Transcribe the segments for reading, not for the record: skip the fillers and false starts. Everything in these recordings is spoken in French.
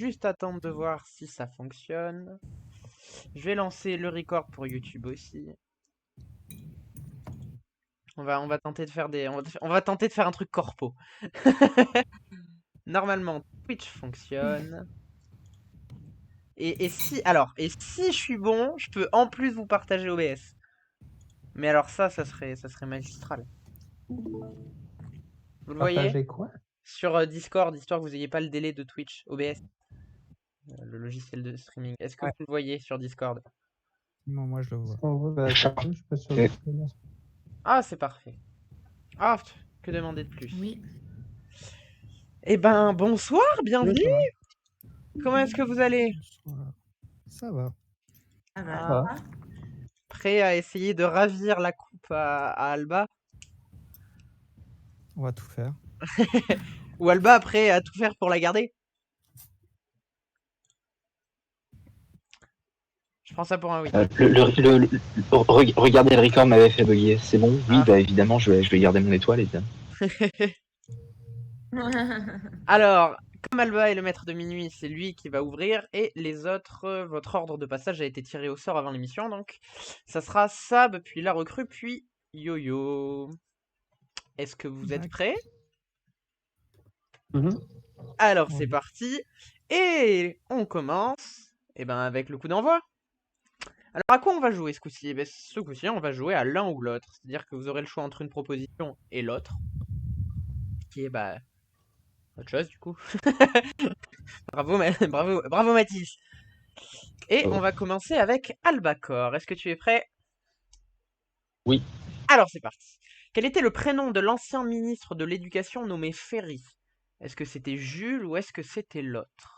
juste attendre de voir si ça fonctionne. Je vais lancer le record pour YouTube aussi. On va tenter de faire on va tenter de faire un truc corpo. Normalement, Twitch fonctionne. Et si je suis bon, je peux en plus vous partager OBS. Mais alors ça serait magistral. Vous le voyez Partager quoi? sur Discord, histoire que vous n'ayez pas le délai de Twitch, OBS, le logiciel de streaming. Est-ce que Ouais. vous le voyez sur Discord? Non, moi je le vois. On voit, ben, ça peut, je suis pas sûr. Ah, c'est parfait. Ah, que demander de plus? Oui. Eh ben, bonsoir, Oui, bienvenue. ça va. Comment est-ce que vous allez? Bonsoir. Ça va. Ça va. Ah, prêt à essayer de ravir la coupe à Alba? On va tout faire. Ou Alba prêt à tout faire pour la garder? Je prends ça pour un oui. Regardez, le record m'avait fait bugger. C'est bon? Oui, Ah. bah évidemment, je vais garder mon étoile, évidemment. Alors, comme Alba est le maître de minuit, c'est lui qui va ouvrir. Et les autres, votre ordre de passage a été tiré au sort avant l'émission. Donc, ça sera Sab, puis la recrue, puis Yo-Yo. Est-ce que vous êtes prêts? Alors, c'est Oui. parti. Et on commence avec le coup d'envoi. Alors, à quoi on va jouer ce coup-ci? Ce coup-ci, on va jouer à l'un ou l'autre. C'est-à-dire que vous aurez le choix entre une proposition et l'autre. Qui est, autre chose, du coup. Bravo, bravo Mathis. Et on va commencer avec Albacor. Est-ce que tu es prêt? Oui. Alors, c'est parti. Quel était le prénom de l'ancien ministre de l'Éducation nommé Ferry? Est-ce que c'était Jules ou est-ce que c'était l'autre?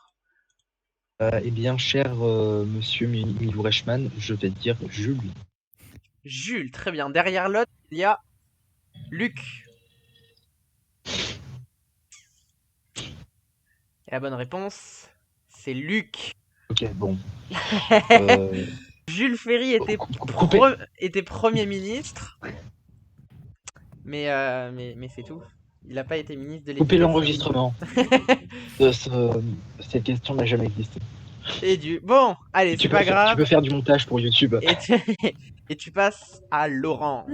Eh bien, cher monsieur Milou Reichmann, je vais dire Jules. Jules, très bien. Derrière l'autre, il y a Luc. Et la bonne réponse, c'est Luc. Ok, bon. Jules Ferry était, Coupé. était Premier ministre. Mais c'est tout. Il n'a pas été ministre de Coupez l'Éducation. l'enregistrement. Cette question n'a jamais existé. Bon, allez, c'est pas grave. Tu peux faire du montage pour YouTube. Et tu passes à Laurent.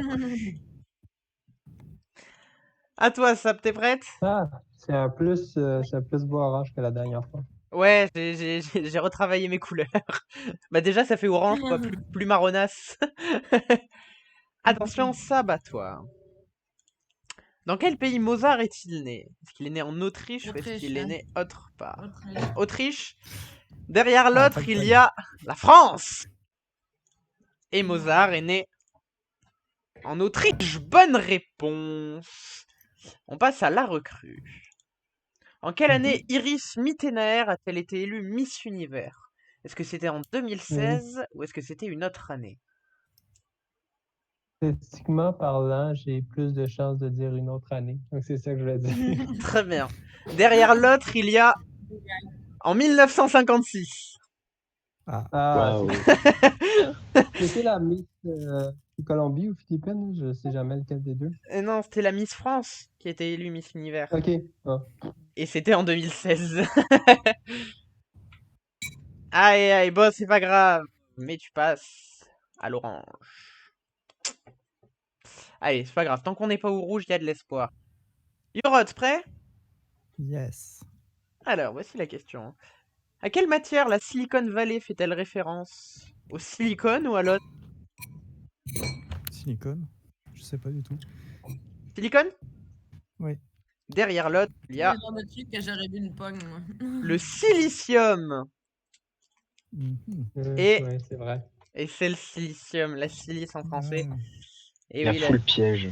À toi, Sab, t'es prête? Ah, c'est un plus beau orange que la dernière fois. Ouais, j'ai retravaillé mes couleurs. Déjà, ça fait orange, quoi, plus marronasse. Attention, Sab, à toi. Dans quel pays Mozart est-il né? Est-ce qu'il est né en Autriche ou est-ce qu'il est né autre part? Autriche. Derrière l'autre, il y a la France. Et Mozart est né en Autriche. Bonne réponse. On passe à la recrue. En quelle année Iris Mittenaer a-t-elle été élue Miss Univers? Est-ce que c'était en 2016 ou est-ce que c'était une autre année? Statistiquement parlant, j'ai plus de chances de dire une autre année. Donc c'est ça que je vais dire. Très bien. Derrière l'autre, il y a en 1956. Ah, Wow. c'était la Miss Colombie ou Philippines? Je sais jamais lequel des deux. Non, c'était la Miss France qui a été élue Miss Univers. Ok. Ah. Et c'était en 2016. Aïe, bon, c'est pas grave. Mais tu passes à l'orange. Allez, c'est pas grave. Tant qu'on n'est pas au rouge, il y a de l'espoir. Yorot, prêt? Yes. Alors, voici la question. À quelle matière la Silicon Valley fait-elle référence? Au silicone ou à l'autre? Silicone? Je sais pas du tout. Silicone? Oui. Derrière l'autre, il y a le genre de truc que j'aurais vu une pogne, moi. le silicium. Et Ouais, c'est vrai. Et c'est le silicium, la silice en français. Et Il y a oui, full piège.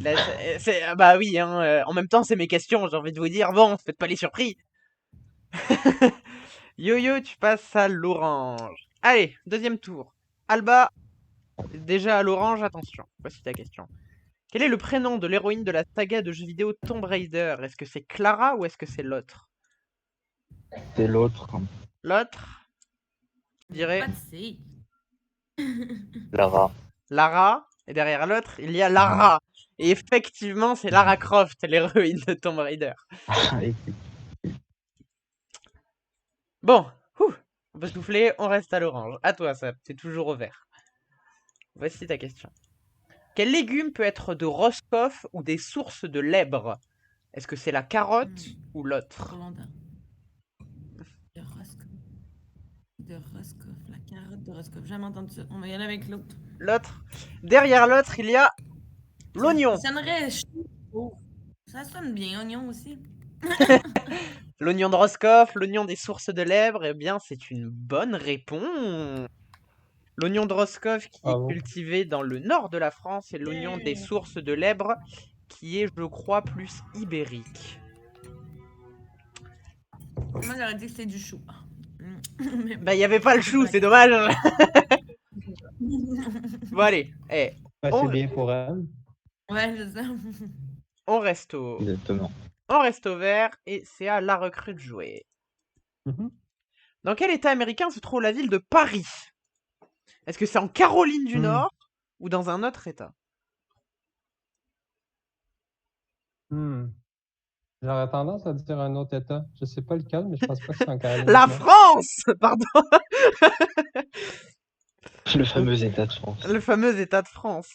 bah oui, hein, en même temps, c'est mes questions, j'ai envie de vous dire. Bon, faites pas les surpris. Yo-Yo, tu passes à l'orange. Allez, deuxième tour. Alba, déjà à l'orange, attention. Voici ta question. Quel est le prénom de l'héroïne de la saga de jeux vidéo Tomb Raider? Est-ce que c'est Clara ou est-ce que c'est l'autre? C'est l'autre. L'autre? Je dirais Pas de C. Lara. Lara. Et derrière l'autre, il y a Lara. Et effectivement, c'est Lara Croft, l'héroïne de Tomb Raider. Bon, On peut souffler, on reste à l'orange. À toi, ça, t'es toujours au vert. Voici ta question. Quel légume peut être de Roscoff ou des sources de lèbres? Est-ce que c'est la carotte ou Trop l'autre? longtemps. De Roscoff. De Roscoff. La carotte de Roscoff. J'ai jamais entendu ça. On va y aller avec l'autre. L'autre. Derrière l'autre, il y a l'oignon. Ça sonnerait chou. Oh. Ça sonne bien, oignon aussi. L'oignon de Roscoff, l'oignon des sources de lèbres, eh bien, c'est une bonne réponse. L'oignon de Roscoff qui est Bravo. cultivé dans le nord de la France et l'oignon des sources de lèbres qui est, je crois, plus ibérique. Moi, j'aurais dit que c'était du chou. Mais Bah, il n'y avait pas le chou, c'est dommage. Bon, allez, Ouais, On- c'est bien pour elle. Ouais, c'est ça. on reste au Exactement. vert et c'est à la recrue de jouer. Mhm. Dans quel état américain se trouve la ville de Paris? Est-ce que c'est en Caroline du Nord ou dans un autre état? J'aurais tendance à dire un autre état. Je sais pas lequel, mais je pense pas que c'est en Caroline. La du Nord. France! Pardon, Le fameux État de France. le fameux état de France.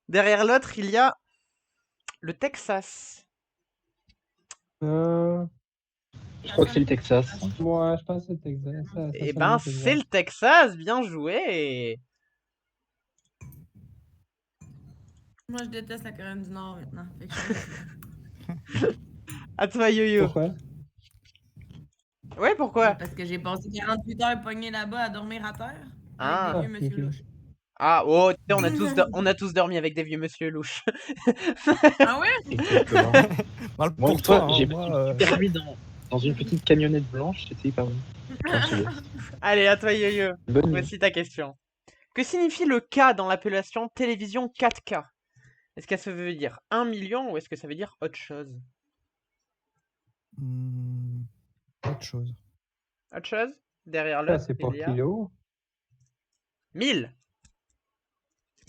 Derrière l'autre, il y a le Texas. Je crois que c'est le Texas. Ouais, je pense que c'est Texas. Ça Eh sonne ben, bien Texas. c'est le Texas, bien joué. Moi, je déteste la Caroline du Nord maintenant. Fait que je- À toi, Yo-Yo. Pourquoi? Ouais, pourquoi? Parce que j'ai passé 48 heures pogné là-bas à dormir à terre. Ah. Avec des vieux monsieur ok. louches. Ah, oh, tu sais, on a tous dormi avec des vieux monsieur louches. Ah ouais? Exactement. Parle Moi, pour une fois, toi, hein, j'ai moi, super nuit dans une petite camionnette blanche, c'était hyper bon. Dans le sud-est. Allez, à toi, Yo-Yo. Bonne nuit. Voici ta question. Que signifie le K dans l'appellation télévision 4K? Est-ce que ça veut dire 1 million ou est-ce que ça veut dire autre chose? autre chose. Autre chose? Derrière Ça, l'autre, c'est pour il y a kilo. 1000.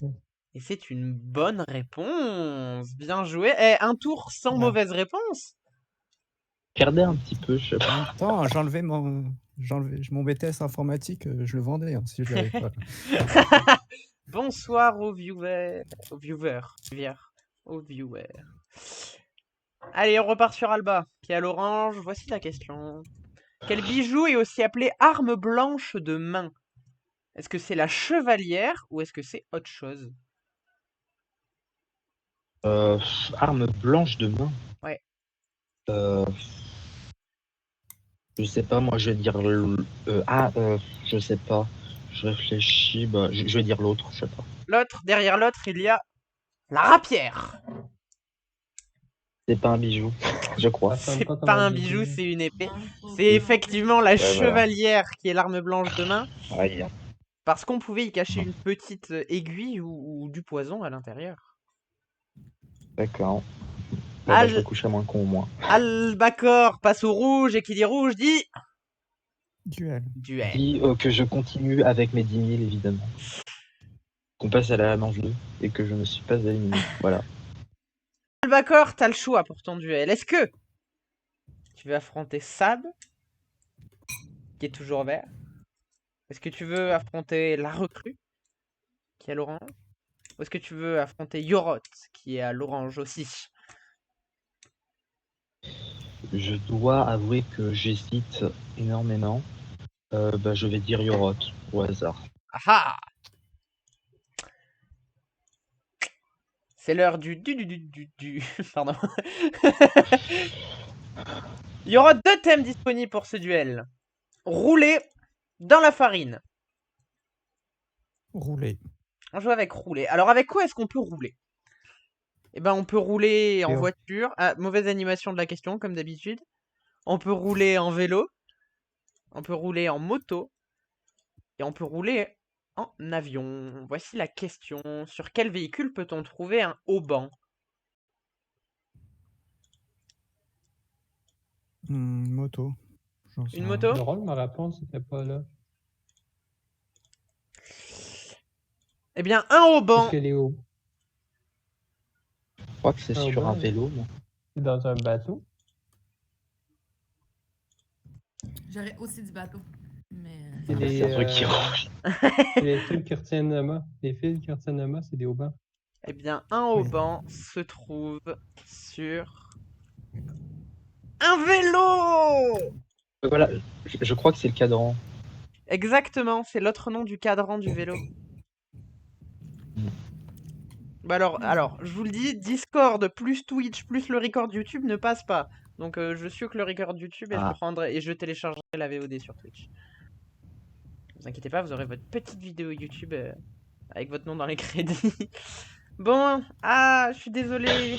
Mm. Et c'est une bonne réponse. Bien joué. Eh, un tour sans Ouais. mauvaise réponse. Perdais un petit peu, je sais En pas. même temps, j'enlevais mon BTS informatique, je le vendais hein, si je l'avais pas. Bonsoir aux viewers. Aux viewers. Allez, on repart sur Alba, qui est à l'orange. Voici la question. Quel bijou est aussi appelé arme blanche de main? Est-ce que c'est la chevalière ou est-ce que c'est autre chose? Arme blanche de main. Ouais. Je sais pas, moi je vais dire je sais pas. Je réfléchis, bah, je vais dire l'autre, je sais pas. L'autre, derrière l'autre, il y a la rapière. C'est pas un bijou, je crois. Ça sonne C'est pas comme pas un un bijou. bijou, c'est une épée. C'est effectivement la voilà. chevalière qui est l'arme blanche de main, Aïe. parce qu'on pouvait y cacher une petite aiguille ou du poison à l'intérieur. D'accord. Bon, bah, Al- je me coucherai moins con au moins. Albacor passe au rouge et qui dit rouge dit Duel. duel. Dis que je continue avec mes 10 000 évidemment. Qu'on passe à la manche 2 et que je ne suis pas éliminé. Voilà. Albacor, t'as le choix pour ton duel. Est-ce que tu veux affronter Sab, qui est toujours vert? Est-ce que tu veux affronter la recrue, qui est à l'orange? Ou est-ce que tu veux affronter Yorot, qui est à l'orange aussi? Je dois avouer que j'hésite énormément. Bah, je vais dire Yorot au hasard. Ah ah! C'est l'heure du. Pardon. Il y aura 2 thèmes disponibles pour ce duel. Rouler dans la farine. Rouler. On joue avec rouler. Alors avec quoi est-ce qu'on peut rouler? Eh ben on peut rouler en Vélo. voiture. Ah, mauvaise animation de la question comme d'habitude. On peut rouler en vélo. On peut rouler en moto. Et on peut rouler en avion. Voici la question. Sur quel véhicule peut-on trouver un haut-banc? Moto. J'en sais Une rien. moto? Le rôle, ma réponse, c'était pas là. Eh bien un haut-banc. Parce qu'elle est où? Je crois que c'est Ah, sur ouais. un vélo. moi. C'est dans un bateau? J'aurais aussi du bateau. Mais. C'est C'est un truc qui range. les trucs qui retiennent le mât. Les fils qui retiennent le mât, c'est des haubans. Eh bien, un auban se trouve sur un vélo. Voilà, je crois que c'est le cadran. Exactement, c'est l'autre nom du cadran du vélo. Bah alors, je vous le dis, Discord plus Twitch plus le record YouTube ne passe pas. Donc je suis que le record YouTube et je téléchargerai la VOD sur Twitch. Ne vous inquiétez pas, vous aurez votre petite vidéo YouTube avec votre nom dans les crédits. Bon, je suis désolé.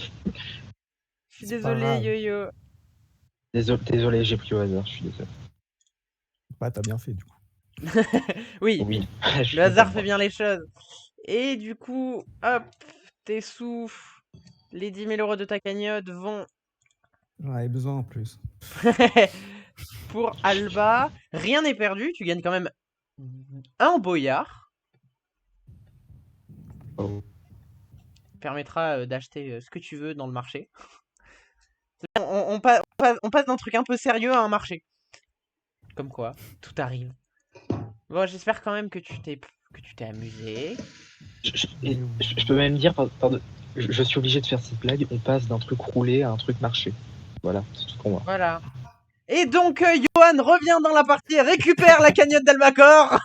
Je suis C'est pas désolé, grave. Yo-Yo. Désolé, j'ai pris au hasard, je suis désolé. Bah, t'as bien fait, du coup. Oui, Oui, je le hasard comprends. fait bien les choses. Et du coup, hop, tes sous, les 10 000 € de ta cagnotte vont J'en avais besoin en plus. pour Alba. Rien n'est perdu, tu gagnes quand même un boyard. Oh. Permettra d'acheter ce que tu veux dans le marché. On passe d'un truc un peu sérieux à un marché. Comme quoi, tout arrive. Bon, j'espère quand même que tu t'es amusé. Je peux même dire, pardon, je suis obligé de faire cette blague, on passe d'un truc roulé à un truc marché. Voilà, c'est tout pour moi. Voilà. Et donc, Johan revient dans la partie et récupère la cagnotte d'Albacor.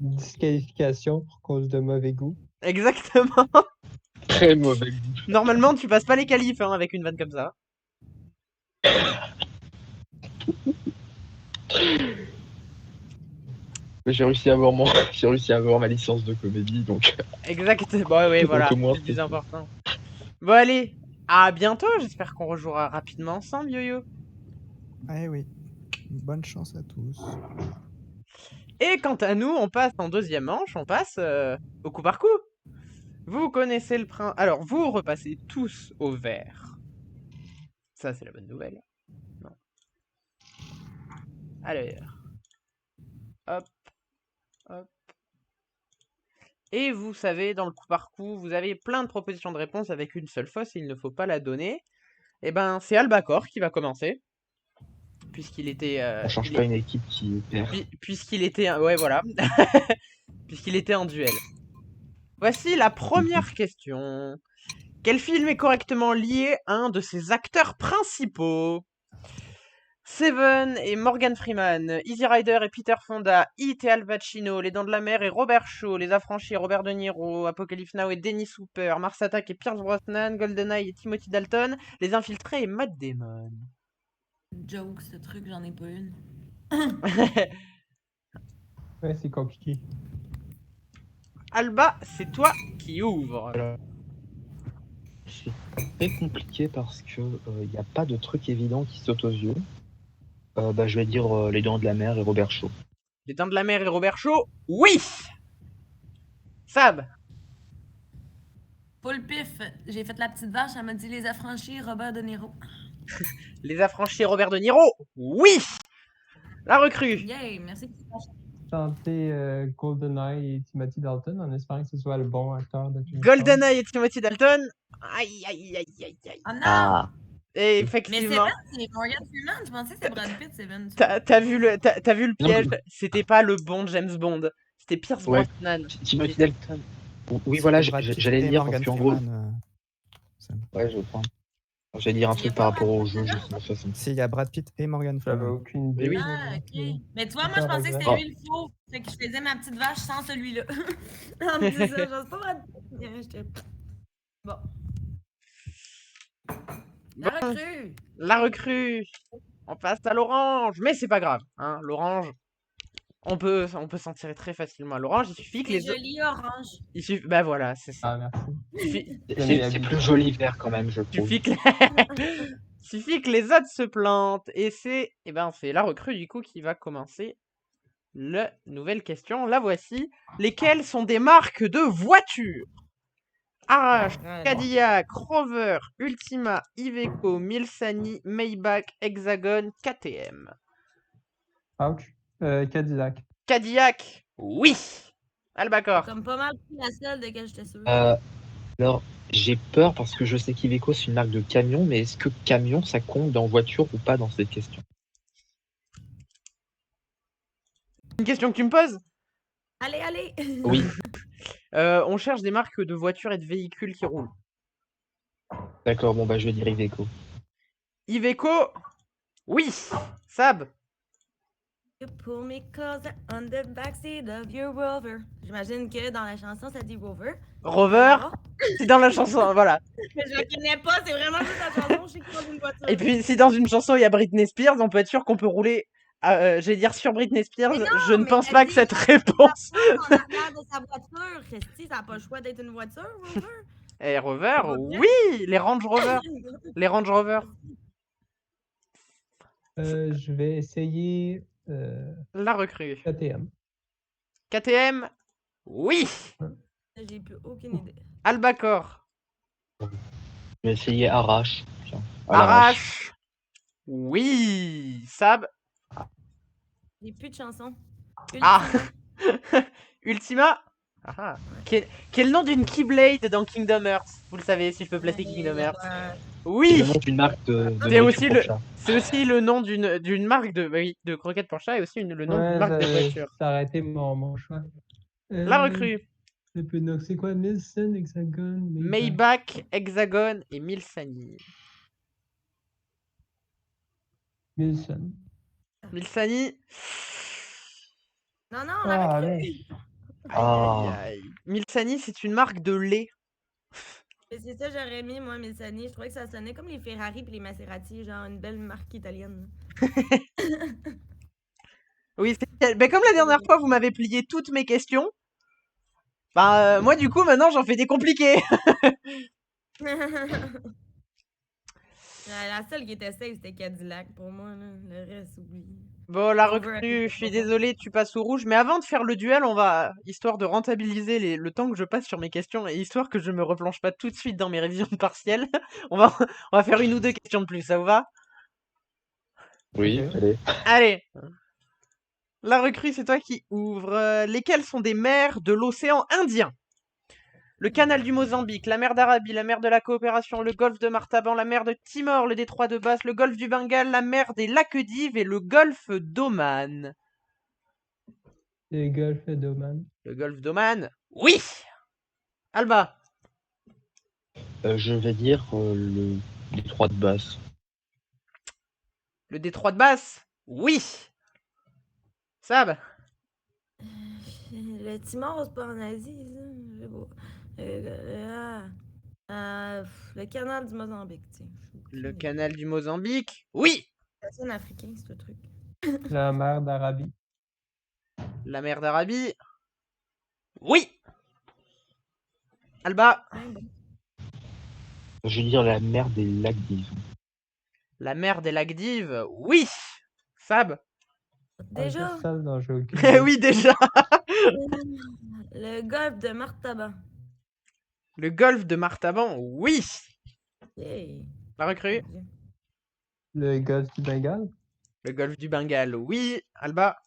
Disqualification pour cause de mauvais goût. Exactement. Très mauvais goût. Normalement, tu passes pas les qualifs avec une vanne comme ça. J'ai réussi à avoir ma licence de comédie, donc. Exact. Bon, ouais, voilà. Donc, au moins, C'est le plus c'est- important. Bon, allez. À bientôt. J'espère qu'on rejouera rapidement ensemble, Yo-Yo. Eh oui. Bonne chance à tous. Et quant à nous, on passe en deuxième manche. On passe au coup par coup. Vous connaissez le principe. Alors, vous repassez tous au vert. Ça, c'est la bonne nouvelle. Non. Alors. Hop. Hop. Et vous savez, dans le coup par coup, vous avez plein de propositions de réponse avec une seule fausse et il ne faut pas la donner. Et ben, c'est Albacor qui va commencer. Puisqu'il était. On change pas une équipe qui perd. Puisqu'il était. Ouais, voilà. Puisqu'il était en duel. Voici la première question. Quel film est correctement lié à un de ses acteurs principaux? Seven et Morgan Freeman, Easy Rider et Peter Fonda, Heat et Al Pacino, Les Dents de la Mer et Robert Shaw, Les Affranchis et Robert De Niro, Apocalypse Now et Dennis Hooper, Mars Attack et Pierce Brosnan, GoldenEye et Timothy Dalton, Les Infiltrés et Matt Damon. Joke, ce truc, j'en ai pas une. Ouais, c'est compliqué. Alba, c'est toi qui ouvre. Alors, c'est très compliqué parce que il n'y a pas de truc évident qui saute aux yeux. Je vais dire Les Dents de la Mer et Robert Shaw. Les Dents de la Mer et Robert Shaw, oui. Sab. Paul Pif, j'ai fait la petite vache, elle m'a dit Les Affranchis, Robert De Niro. Les Affranchis et Robert De Niro, oui. La recrue. Yay, merci. Chanter GoldenEye et Timothy Dalton en espérant que ce soit le bon acteur de James Bond. GoldenEye et Timothy Dalton. Aïe, aïe, aïe, aïe, aïe. Oh non! Ah, Et Mais effectivement, Seven, c'est Morgan Freeman, je pensais que c'était Brad Pitt, Seven. t'as vu le Non, piège. mais- C'était pas le bon James Bond. C'était Pierce Ouais. Brosnan. Timothy Dalton. Oui, C'était voilà, Brad Pitt j'allais et dire Morgan parce qu'en gros. Freeman, Sam. Ouais, je prends. J'allais dire un truc par rapport au jeu, juste de toute façon. Si, il y a Brad Pitt et Morgan J'avais Freeman. aucune idée. oui. Ah, ok. Mais tu vois, moi, Aucun je pensais que regret. c'était lui le faux. Fait que je faisais ma petite vache sans celui-là. En me disant, genre, c'est pas Brad Pitt. J'étais- Bon. La recrue! La recrue. On passe à l'orange, mais c'est pas grave. Hein, l'orange, on peut s'en tirer très facilement à l'orange. Il suffit que C'est les autres. joli orange. Bah voilà, c'est ça. Ah, merci. Il suffit, C'est plus joli vert quand même, je trouve. suffit que... suffit que les autres se plantent. Et c'est la recrue du coup qui va commencer la nouvelle question. La voici. Lesquelles sont des marques de voitures? Arrache, Cadillac, Rover, Ultima, Iveco, Milsani, Maybach, Hexagon, KTM. Ouch. Cadillac. Cadillac, oui. Albacor. Comme pas mal pris la seule de laquelle j'étais sûre. Alors, j'ai peur parce que je sais qu'Iveco, c'est une marque de camion, mais est-ce que camion, ça compte dans voiture ou pas dans cette question? Une question que tu me poses? Allez, allez! Oui, On cherche des marques de voitures et de véhicules qui roulent. d'accord, bon bah je vais dire Iveco. Iveco? Oui! Sab? You pull me closer on the backseat of your Rover. J'imagine que dans la chanson, ça dit Rover. Rover? Ah, C'est dans la chanson, voilà. mais je la connais pas, c'est vraiment juste la chanson, je sais que c'est dans une voiture. Et puis, si dans une chanson il y a Britney Spears, on peut être sûr qu'on peut rouler. J'allais dire sur Britney Spears. Mais non, Je ne mais pense elle pas que dit cette qu'on réponse. en arrière de sa voiture. Christy, ça n'a pas le choix d'être une voiture, Rover. Et Rover? C'est pas Oui! Les Range Rover. Les Range Rover. Je vais essayer La recrue. KTM. KTM? Oui! J'ai plus aucune idée. Albacor. Je vais essayer Arrache. Tiens, à l'arrache. Arrache? Oui! Sab? J'ai plus de chansons. Ah! Ultima. Ultima? Ah. Qui est le nom d'une Keyblade dans Kingdom Hearts. Vous le savez, si je peux placer Kingdom Hearts. C'est Oui! le nom d'une marque de C'est voiture aussi pour le- chat. C'est aussi le nom d'une marque de croquettes pour chat et aussi le nom d'une marque de voiture. Ça a été mon choix. La recrue. Donc c'est quoi? Nielsen, Hexagon, Maybach, Hexagon et Milsani. Nielsen. Milsani. Non, non, on a recru. Aïe, Ah. aïe, aïe. Milsani, c'est une marque de lait. Mais c'est ça, j'aurais mis, moi, Milsani. Je trouvais que ça sonnait comme les Ferrari et les Maserati, genre une belle marque italienne. Oui, ben, comme la dernière fois, vous m'avez plié toutes mes questions. Bah, moi, du coup, maintenant, j'en fais des compliqués. La seule qui était safe, c'était Cadillac pour moi. Là. Le reste, oublie. Bon, la Rover, recrue, je suis Rover. désolé, tu passes au rouge. Mais avant de faire le duel, on va, histoire de rentabiliser le temps que je passe sur mes questions et histoire que je me replonge pas tout de suite dans mes révisions partielles, on va faire une ou deux questions de plus, ça vous va? Oui, Ok. allez. Allez. La recrue, c'est toi qui ouvre. Lesquelles sont des mers de l'océan Indien? Le canal du Mozambique, la mer d'Arabie, la mer de la Coopération, le golfe de Martaban, la mer de Timor, le détroit de Basse, le golfe du Bengale, la mer des Laquedives et le golfe d'Oman. C'est Golf d'Oman. Le golfe d'Oman? Oui! Alba? Je vais dire le détroit de Basse. Le détroit de Basse? Oui! Sab? Le Timor, c'est pas en Asie, ça. Je sais pas. Le canal du Mozambique, tiens. Le canal du Mozambique? Oui! C'est un africain, ce truc. La mer d'Arabie. La mer d'Arabie? Oui! Alba? Ouais, bon. Je vais dire la mer des lacs d'Ive. La mer des Laquedives? Oui! Sab? Déjà, Ça, non, j'ai aucune Eh idée. oui, déjà! le golfe de Martaban. Le golfe de Martaban? Oui! Yay. La recrue? Le Golfe du Bengale. Le golfe du Bengale? Oui! Alba?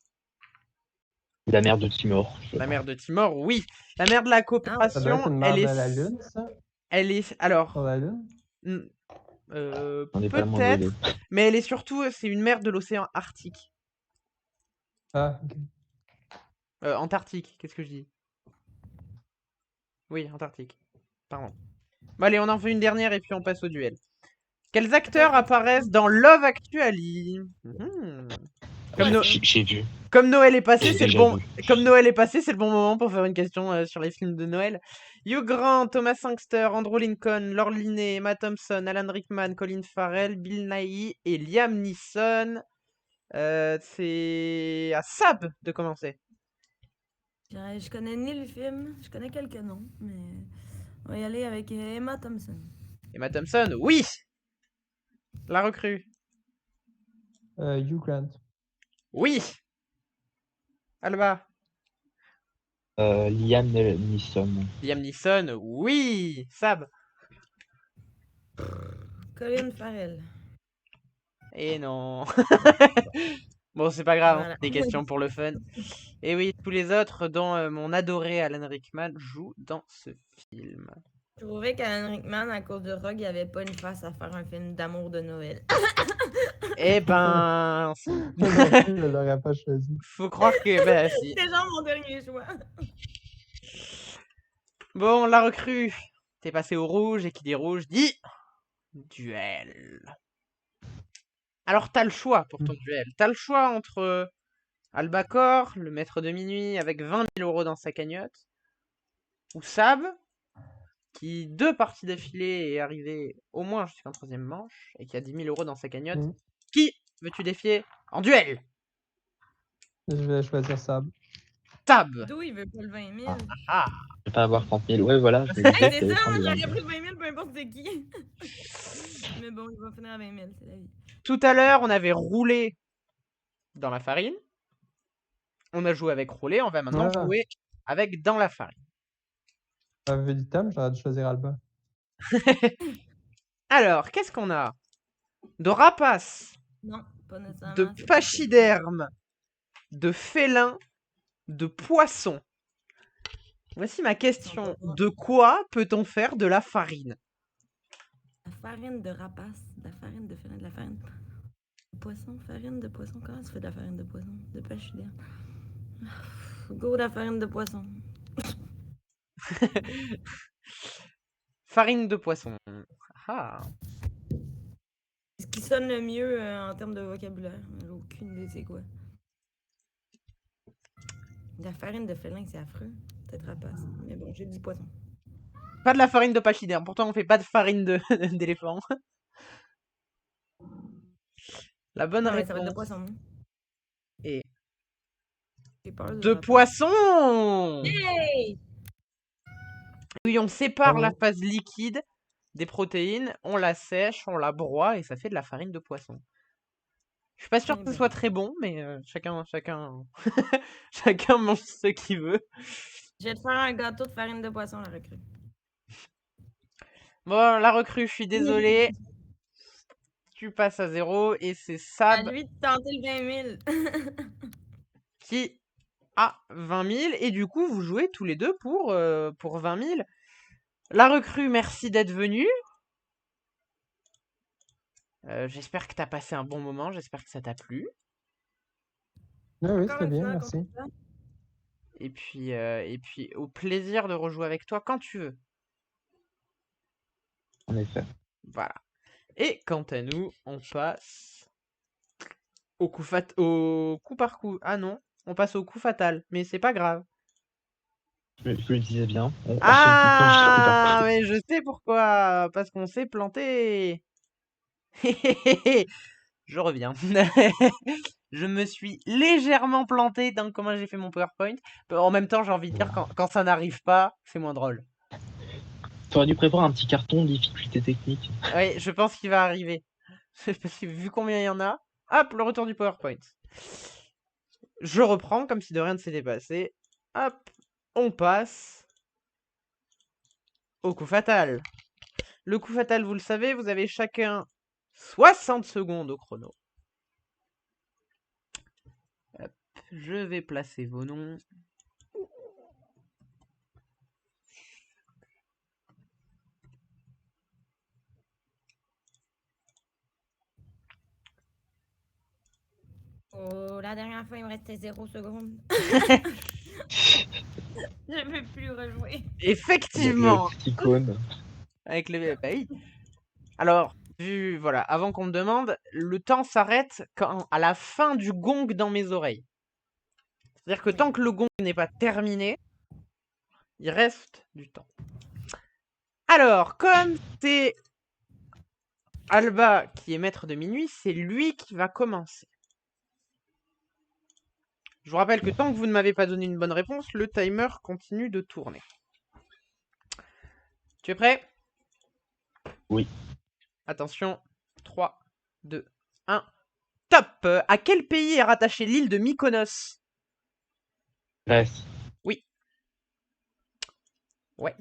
La mer de Timor. je sais La pas. mer de Timor? Oui! La mer de la Ça doit être Coopération, une mer elle de est... la Lune, ça? Elle est... Alors... Sur la Lune? On est pas le moins de Peut-être, mais elle est surtout... C'est une mer de l'océan Arctique. Ah, ok. Antarctique, qu'est-ce que je dis? Oui, Antarctique. Pardon. Bon, allez, on en fait une dernière et puis on passe au duel. Quels acteurs apparaissent dans Love Actually? Comme, Ouais, No- J'ai vu. comme Noël est passé, J'ai c'est le déjà bon... vu. Comme Noël est passé, c'est le bon moment pour faire une question sur les films de Noël. Hugh Grant, Thomas Sangster, Andrew Lincoln, Lord Linney, Emma Thompson, Alan Rickman, Colin Farrell, Bill Nighy et Liam Neeson. C'est à Sab de commencer. Je connais ni le film, je connais quelques noms, mais on va y aller avec Emma Thompson. Emma Thompson, oui! La recrue, Hugh Grant. oui! Alba, Liam Neeson. Liam Neeson, oui! Sab, Colin Farrell. et non. Bon, c'est pas grave, hein, Voilà. des questions pour le fun. Et oui, tous les autres, dont mon adoré Alan Rickman, jouent dans ce film. Je trouvais qu'Alan Rickman, à cause de Rogue, il avait pas une face à faire un film d'amour de Noël. Eh ben, Moi non plus, je l'aurais pas choisi. faut croire que bah si. C'est genre mon dernier choix. Bon, la recrue. T'es passé au rouge et qui dit rouge dit duel. Alors t'as le choix pour ton duel. T'as le choix entre Albacor, le maître de minuit avec 20 000 € dans sa cagnotte, ou Sab, qui 2 parties d'affilée est arrivé au moins jusqu'en 3e manche et qui a 10 000 € dans sa cagnotte. Mm. Qui veux-tu défier en duel? Je vais choisir Sab. Sab. D'où il veut pas le 20 000. Ah. Je vais pas avoir 30 000. Ouais, voilà, je me disais Hey, qu'il c'est allait ça, prendre moi les j'aurais 20 000. pris le 20 000, peu importe c'est qui. Mais bon, il va finir à 20 000, c'est la vie. Tout à l'heure, on avait roulé dans la farine. On a joué avec roulé, on va maintenant Ah. jouer avec dans la farine. Vu le thème, j'aurais dû choisir Alba. Alors, qu'est-ce qu'on a? De rapaces, Non, pas nécessairement. de c'est pachydermes, de félins, de poissons. Voici ma question. De quoi peut-on faire de la farine? La farine de rapace, de la farine de félin, de la farine de poisson, farine de poisson. Comment se fait de la farine de poisson? De pachyderme. Go de la farine de poisson. Farine de poisson. Ah. Ce qui sonne le mieux en termes de vocabulaire. J'ai aucune idée c'est quoi. De la farine de félin, c'est affreux. Peut-être rapace. Mais bon, j'ai dit poisson. Pas de la farine de pachyderme. Pourtant, on fait pas de farine d'éléphant. La bonne Non, mais ça va être de réponse poisson. est J'ai peur de rapace. poisson. Hey! Oui, on sépare la Bravo. phase liquide des protéines, on la sèche, on la broie et ça fait de la farine de poisson. Je suis pas sûr Eh que ce ben. soit très bon, mais chacun mange ce qu'il veut. Je vais te faire un gâteau de farine de poisson, la recrue. Bon, la recrue, je suis désolé. Tu passes à 0 et c'est À Sab lui de tenter le 20 000. qui a 20 000 et du coup vous jouez tous les deux pour 20 000. La recrue, merci d'être venue. J'espère que t'as passé un bon moment, j'espère que ça t'a plu. Ah oui, Encore c'était une bien, fois, merci. contre ça. Et puis au plaisir de rejouer avec toi quand tu veux. En effet. Voilà. Et quant à nous, on passe au coup par coup. Ah non, on passe au coup fatal, mais c'est pas grave. Je le disais bien. On enchaîne tout le temps Ah, jusqu'au mais je sais pourquoi. Parce qu'on s'est planté. Je reviens. Je me suis légèrement planté dans comment j'ai fait mon PowerPoint. En même temps, j'ai envie de dire, quand ça n'arrive pas, c'est moins drôle. T'aurais dû prévoir un petit carton de difficulté technique. Oui, je pense qu'il va arriver. Parce que vu combien il y en a, hop, le retour du PowerPoint. Je reprends comme si de rien ne s'était passé. Hop, on passe au coup fatal. Le coup fatal, vous le savez, vous avez chacun 60 secondes au chrono. Hop, je vais placer vos noms. Oh, la dernière fois, il me restait 0 secondes. Je ne peux plus rejouer. Effectivement. Avec le petit cône. Avec le... Bah oui. Alors, voilà, avant qu'on me demande, le temps s'arrête à la fin du gong dans mes oreilles. C'est-à-dire que tant que le gong n'est pas terminé, il reste du temps. Alors, comme c'est Alba qui est maître de minuit, c'est lui qui va commencer. Je vous rappelle que tant que vous ne m'avez pas donné une bonne réponse, le timer continue de tourner. Tu es prêt? Oui. Attention, 3, 2, 1, top! À quel pays est rattachée l'île de Mykonos? Grèce. Oui. Ouais.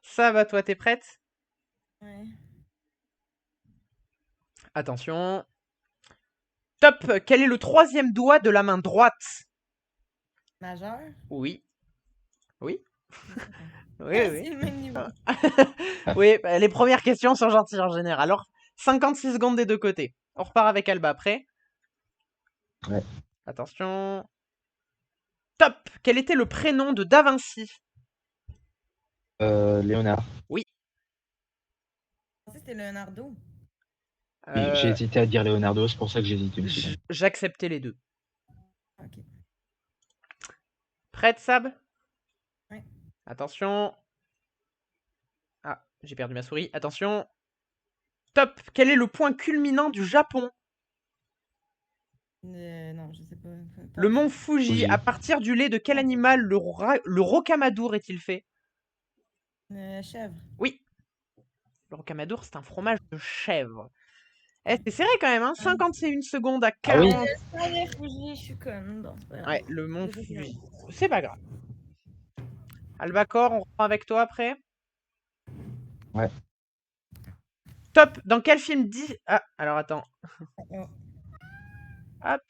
Ça va, toi, t'es prête? Ouais. Attention. Top! Quel est le 3e doigt de la main droite? Majeur? Oui. Oui. Oui, oui. C'est le même niveau. Oui, bah, les premières questions sont gentilles en général. Alors, 56 secondes des deux côtés. On repart avec Alba, prêt? Ouais. Attention. Top! Quel était le prénom de Da Vinci? Léonard. C'était Leonardo. Oui, j'ai Euh, hésité à dire Leonardo, c'est pour ça que j'ai hésité une seconde. J'acceptais les deux. Ok. Prête, Sab? Ouais. Attention. Ah, j'ai perdu ma souris. Attention. Top! Quel est le point culminant du Japon? Non, je sais pas. Le mont Fuji. Fuji. À partir du lait de quel animal le rocamadour est-il fait? Chèvre. Oui. Le rocamadour, c'est un fromage de chèvre. Eh, c'est serré quand même, hein. 51 secondes à Ah oui. 40. Allez, Fuji, je suis conne. Bon, c'est pas grave. Ouais, le mont Je sais Fuji. C'est pas grave. Albacor, on reprend avec toi après? Ouais. Top! Dans quel film dit... Ah, alors attends. Oh. Hop.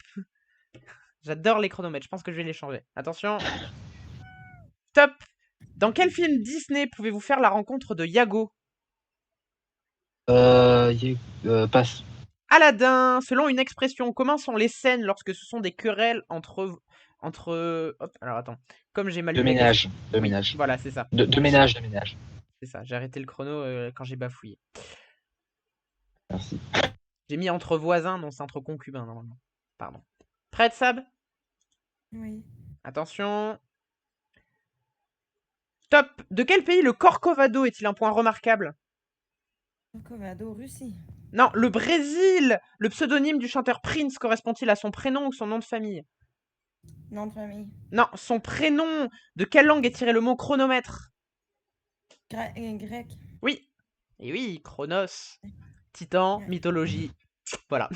J'adore les chronomètres, je pense que je vais les changer. Attention. Top! Dans quel film Disney pouvez-vous faire la rencontre de Yago? Passe. Aladdin! Selon une expression, comment sont les scènes lorsque ce sont des querelles entre... Hop, alors attends. Comme j'ai mal De lu la ménage. De Oui, ménage. voilà, c'est ça. De ménage, de ménage. C'est ça, j'ai arrêté le chrono quand j'ai bafouillé. Merci. J'ai mis entre voisins, non, c'est entre concubins, normalement. Pardon. Prête, Sab? Oui. Attention. Top! De quel pays le Corcovado est-il un point remarquable? Corcovado, Russie. Non, le Brésil! Le pseudonyme du chanteur Prince correspond-il à son prénom ou son nom de famille? Nom de famille. Non, son prénom! De quelle langue est tiré le mot chronomètre? Grec. Oui. Et oui, Chronos. Titan, Ouais. mythologie. Voilà.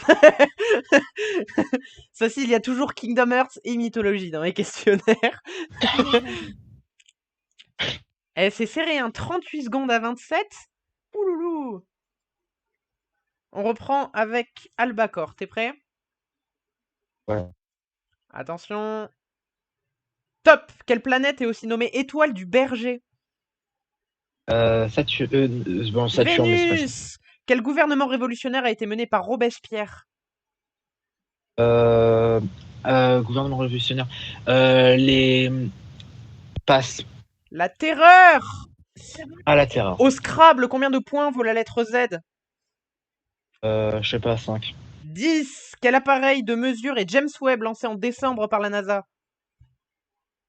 Ceci, il y a toujours Kingdom Hearts et mythologie dans les questionnaires. Eh, c'est serré, hein. 38 secondes à 27. Ouloulou. On reprend avec Albacor. T'es prêt? Ouais. Attention. Top! Quelle planète est aussi nommée étoile du berger? Saturne, mais c'est pas ça. Vénus! Quel gouvernement révolutionnaire a été mené par Robespierre? Gouvernement révolutionnaire. Les passes. La terreur! À la terreur. Au Scrabble, combien de points vaut la lettre Z? Je sais pas, 5. 10. Quel appareil de mesure est James Webb lancé en décembre par la NASA?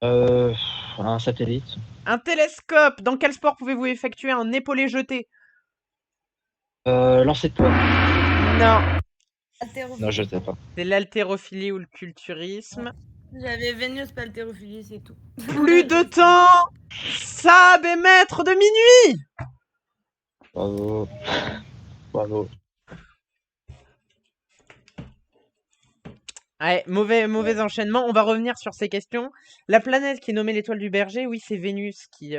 Un satellite. Un télescope. Dans quel sport pouvez-vous effectuer un épaulé jeté? Lancer de poids. Non. Non, je sais pas. C'est l'haltérophilie ou le culturisme. J'avais Vénus, pas haltérophilie, c'est tout. Plus de temps! Sab est maître de minuit! Bravo. Bravo. Ouais, mauvais enchaînement. On va revenir sur ces questions. La planète qui est nommée l'étoile du berger, oui, c'est Vénus qui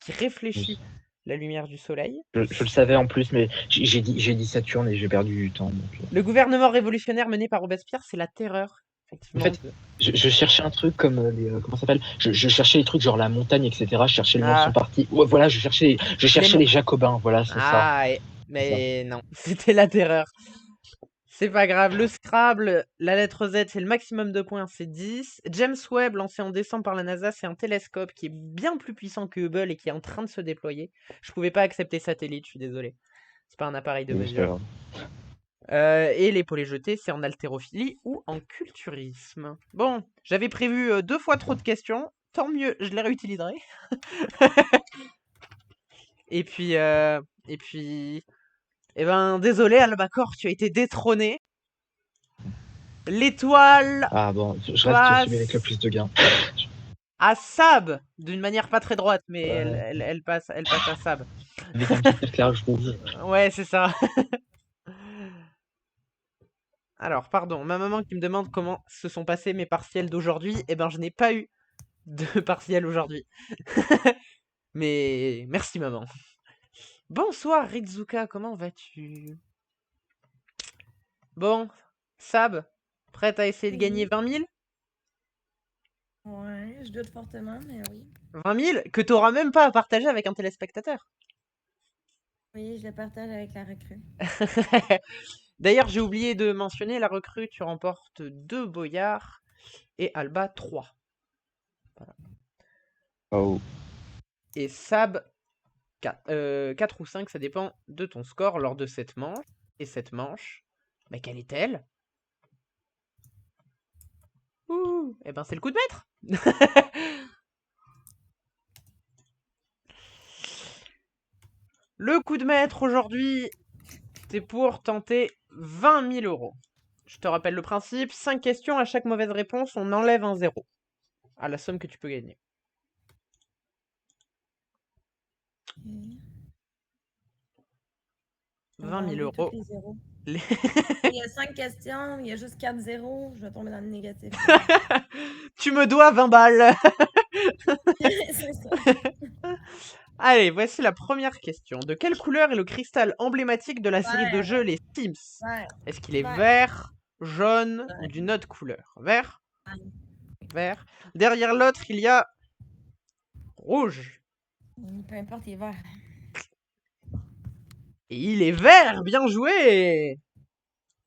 réfléchit la lumière du soleil. Je le savais en plus, mais j'ai dit Saturne et j'ai perdu du temps. Donc... Le gouvernement révolutionnaire mené par Robespierre, c'est la terreur. Effectivement. En fait, je cherchais un truc comme les comment ça s'appelle, je cherchais les trucs genre la montagne, etc. Je cherchais les morts sont partis. Ouais, voilà, je cherchais les Jacobins. Voilà, c'est ça. Ah, mais non, c'était la terreur. C'est pas grave. Le Scrabble, la lettre Z, c'est le maximum de points, c'est 10. James Webb, lancé en décembre par la NASA, c'est un télescope qui est bien plus puissant que Hubble et qui est en train de se déployer. Je pouvais pas accepter satellite, je suis désolé. C'est pas un appareil de mesure. Et l'épaulé jeté, c'est en haltérophilie ou en culturisme. Bon, j'avais prévu 2 fois trop de questions. Tant mieux, je les réutiliserai. Et puis, eh ben, désolé, Albacor, tu as été détrôné. L'étoile Ah bon, je reste celui avec le plus de gains. à Sab, d'une manière pas très droite, mais Ouais. elle passe à Sab. Avec un petit éclairage rouge. Ouais, c'est ça. Alors, pardon, ma maman qui me demande comment se sont passés mes partiels d'aujourd'hui. Eh ben, je n'ai pas eu de partiel aujourd'hui. Mais merci, maman. Bonsoir, Rizuka, comment vas-tu? Bon, Sab, prête à essayer de gagner 20 000? Ouais, je doute fortement, mais oui. 20 000 que tu n'auras même pas à partager avec un téléspectateur. Oui, je le partage avec la recrue. D'ailleurs, j'ai oublié de mentionner la recrue. Tu remportes 2 boyards et Alba 3. Oh. Et Sab 4 ou 5, ça dépend de ton score lors de cette manche. Et cette manche, mais quelle est-elle? Ouh, eh ben c'est le coup de maître. Le coup de maître aujourd'hui, c'est pour tenter 20 000 euros. Je te rappelle le principe, 5 questions, à chaque mauvaise réponse, on enlève un 0 à la somme que tu peux gagner. Ok. 20 000 Tous euros. les zéros. Les- Il y a 5 questions, il y a juste 4 zéros, je vais tomber dans le négatif. Tu me dois 20 balles. C'est ça. Allez, voici la première question. De quelle couleur est le cristal emblématique de la série de Vert. jeux Les Sims? Vert. Est-ce qu'il est Vert. vert, jaune Vert. ou d'une autre couleur? Vert? Vert. Vert. Derrière l'autre, il y a rouge. Peu importe, il est vert. Et il est vert, bien joué!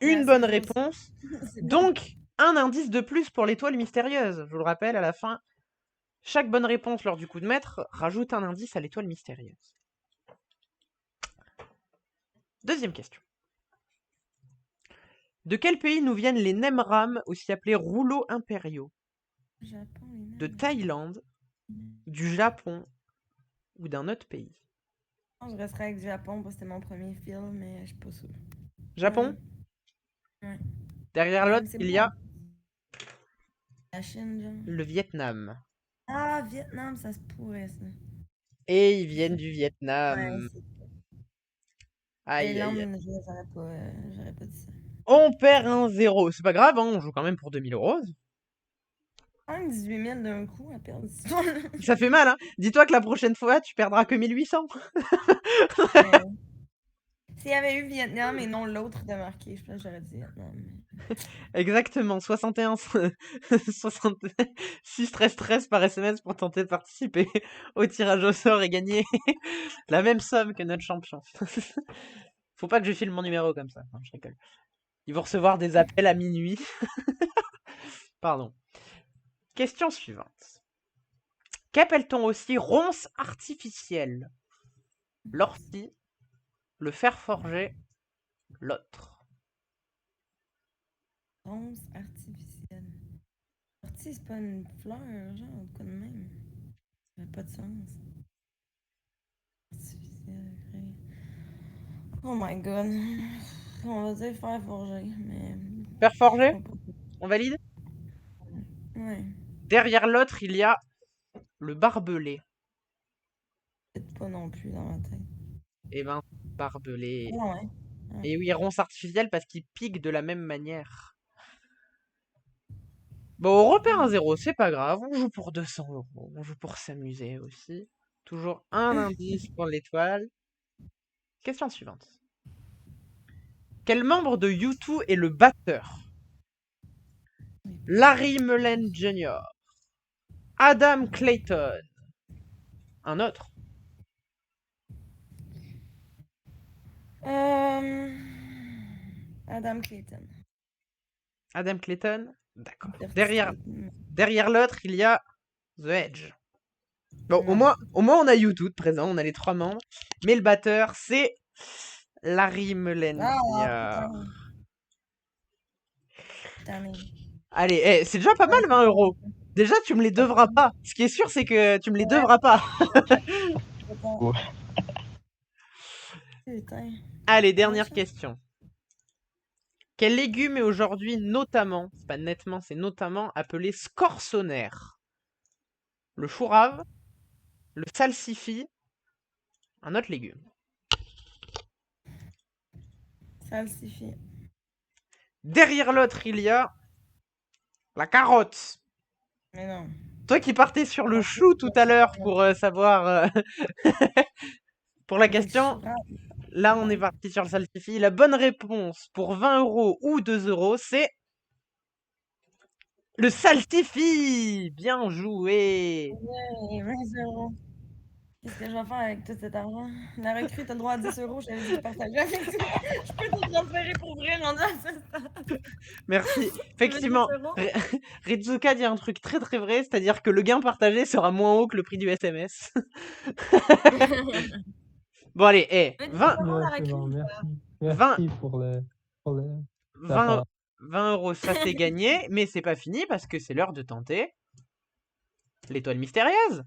Une C'est bonne assez beau, ça. réponse. C'est bon. Donc, un indice de plus pour l'étoile mystérieuse. Je vous le rappelle, à la fin, chaque bonne réponse lors du coup de maître rajoute un indice à l'étoile mystérieuse. Deuxième question. De quel pays nous viennent les Nemram, aussi appelés rouleaux impériaux? Japon, De Thaïlande, du Japon ou d'un autre pays? Je resterai avec du Japon parce que c'était mon premier film, mais je suis pas sûre. Japon? Ouais. Derrière Même, l'autre, c'est il y bon. a La Chine, genre. le Vietnam. Ah, Vietnam, ça se pourrait, ça. Et ils viennent du Ouais, Vietnam. c'est Aïe, aïe, aïe. Thaïlande, j'aurais pas dit ça. On perd un 0. C'est pas grave, hein, on joue quand même pour 2000 euros. Quand même 18 000 d'un coup à perdre. Ça fait mal, hein. Dis-toi que la prochaine fois, tu perdras que 1800. Ouais. S'il y avait eu Vietnam et non l'autre de marqué, je pense que j'aurais dit Vietnam. Exactement, 61 66 13 13 par SMS pour tenter de participer au tirage au sort et gagner la même somme que notre champion. Faut pas que je file mon numéro comme ça. Non, je rigole. Ils vont recevoir des appels à minuit. Pardon. Question suivante. Qu'appelle-t-on aussi ronce artificielle? L'ortie, le fer forgé, l'autre. Ronce artificielle. Ortie, c'est pas une fleur, genre, ou quoi de même. Ça n'a pas de sens. Artificielle, vrai. Oh my god. On va dire fer forgé, mais. Fer forgé? je sais pas. On valide? Ouais. Derrière l'autre, il y a le barbelé. Peut-être pas non plus dans ma tête. Eh ben, barbelé. Ah ouais. Et oui, ronce artificielle parce qu'il pique de la même manière. Bon, on repère un 0, c'est pas grave. On joue pour 200 euros. On joue pour s'amuser aussi. Toujours un indice pour l'étoile. Question suivante. Quel membre de U2 est le batteur? Larry Mullen Jr. Adam Clayton. Un autre? Adam Clayton. Adam Clayton? D'accord. Curtis Derrière Clayton. l'autre, il y a The Edge. Bon, au Ouais. moins, on a U2 de présent, on a les 3 membres. Mais le batteur, c'est Larry Mullen Jr. Putain, Allez, c'est déjà pas mal 20 euros. Déjà, tu me les devras pas. Ce qui est sûr, c'est que tu me les devras pas. Putain. Allez, dernière question. Quel légume est aujourd'hui notamment, c'est pas nettement, c'est notamment appelé scorsonère? Le chou rave, le salsifis, un autre légume. Salsifie. Derrière l'autre, il y a la carotte. Mais non. Toi qui partais sur le chou tout à l'heure pour savoir pour la question, là on est parti sur le salsifis. La bonne réponse pour 20 euros ou 2 euros, c'est Le saltifie! Bien joué! Ouais, 20 euros. Qu'est-ce que je vais faire avec tout cet argent? La recrue, t'as le droit à 10 euros. Je t'avais dit de partager avec toi. Je peux te transférer pour vrai, rendu à ce stade. Merci. Tu veux 10 Effectivement, euros? Rizuka dit un truc très très vrai, c'est-à-dire que le gain partagé sera moins haut que le prix du SMS. Bon allez, Mais 10 20, euros, la Ouais, c'est recrue. bon, merci. 20, Merci pour le 20, 20 euros, ça c'est gagné, mais c'est pas fini parce que c'est l'heure de tenter l'étoile mystérieuse.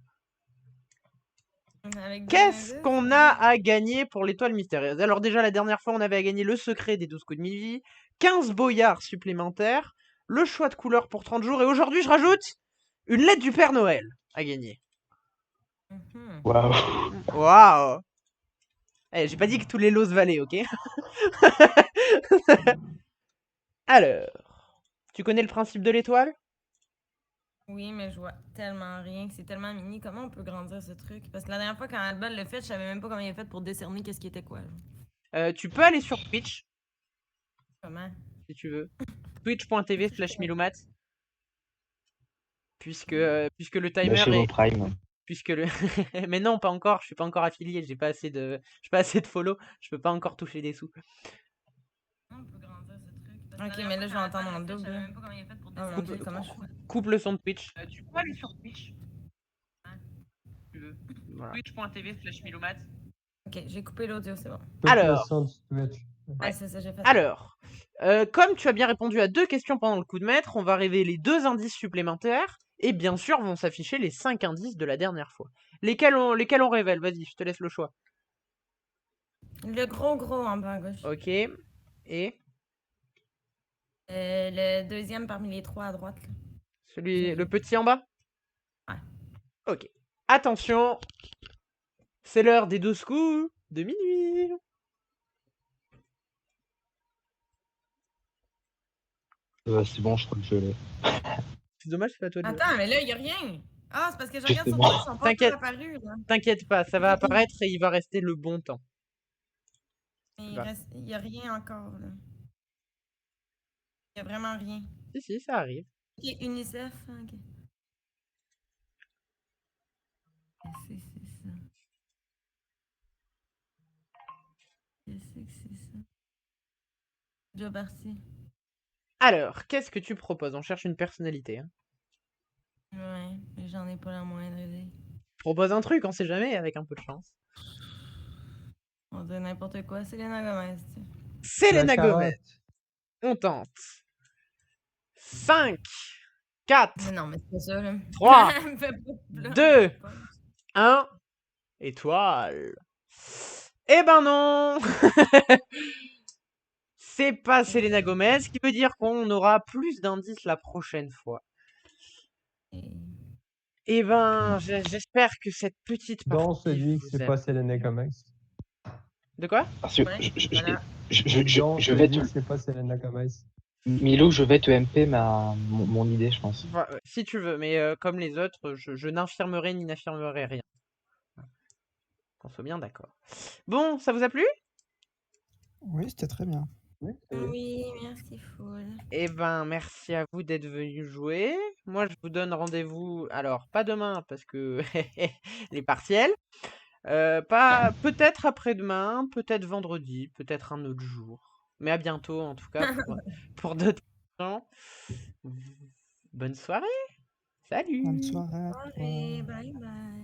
Avec deux Qu'est-ce indices. qu'on a à gagner pour l'étoile mystérieuse? Alors déjà, la dernière fois, on avait à gagner le secret des 12 coups de midi, 15 boyards supplémentaires, le choix de couleur pour 30 jours, et aujourd'hui, je rajoute une lettre du Père Noël à gagner. Mhm. Waouh. Waouh! Eh, j'ai pas dit que tous les lots se valaient, ok? Alors, tu connais le principe de l'étoile? Oui, mais je vois tellement rien. C'est tellement mini. Comment on peut grandir ce truc? Parce que la dernière fois, quand Albal l'a fait, je savais même pas comment il a fait pour décerner qu'est-ce qui était quoi. Genre. Tu peux aller sur Twitch, Comment? si tu veux. Twitch.tv/Miloumat. Puisque le timer Lâchez vos est... primes. Puisque le... Mais non, pas encore, je suis pas encore affilié, j'ai pas assez de follow, je peux pas encore toucher des sous. Comment on peut grandir ce truc? Ok, mais là, je vais entendre en double. Je savais même pas comment il a fait pour décerner. Comment je fais? Coupe le son de Twitch. Tu peux aller sur Twitch. Tu veux. Voilà. Twitch.tv/Miloumat. Ok, j'ai coupé l'audio, c'est bon. Alors. Le son du Twitch. Ouais, c'est ça, j'ai fait ça. Alors, comme tu as bien répondu à 2 questions pendant le coup de maître, on va révéler 2 indices supplémentaires, et bien sûr vont s'afficher les 5 indices de la dernière fois. Lesquels on révèle? Vas-y, je te laisse le choix. Le gros en bas à gauche. Ok, et Le deuxième parmi les trois à droite. Là. le petit en bas? Ouais. Ok. Attention, c'est l'heure des 12 coups de minuit. C'est bon, je crois que je l'ai. C'est dommage, c'est pas toi de... Attends, mais là, il n'y a rien. Ah, c'est parce que je regarde sur Justement. Twitch, ils sont pas T'inquiète. encore apparus. Là. T'inquiète pas, ça va apparaître et il va rester le bon temps. Mais Bah. il n'y a rien encore. Là. Il n'y a vraiment rien. Si, ça arrive. Ok, UNICEF. Ok. Qu'est-ce que c'est ça? Qu'est-ce que c'est ça? Déjà parti. Alors, qu'est-ce que tu proposes? On cherche une personnalité. Hein. Ouais, mais j'en ai pas la moindre idée. Propose un truc, on sait jamais, avec un peu de chance. On dirait n'importe quoi. Selena Gomez. Selena Gomez. On tente. 5, 4, Mais non, mais c'est pas ça, là. 3, Me fais pas de blague, 2, c'est pas- 1, étoile. Eh ben non. C'est pas Selena Gomez, ce qui veut dire qu'on aura plus d'indices la prochaine fois. Et- Eh ben, j'espère que cette petite partie Dont celui que vous c'est a pas plu. Selena Gomez. De quoi? Parce que Ouais, voilà. je vais Celui te... que c'est pas Selena Gomez. Milou, je vais te MP mon idée, je pense. Si tu veux, mais comme les autres, je n'infirmerai ni n'affirmerai rien. Qu'on soit bien d'accord. Bon, ça vous a plu? Oui, c'était très bien. Oui, Oui, merci, Foul. Eh ben, merci à vous d'être venus jouer. Moi, je vous donne rendez-vous. Alors, pas demain, parce que les partiels. Pas peut-être après-demain, peut-être vendredi, peut-être un autre jour. Mais à bientôt, en tout cas, pour d'autres gens. Bonne soirée. Salut. Bonne soirée à toi. Bye bye.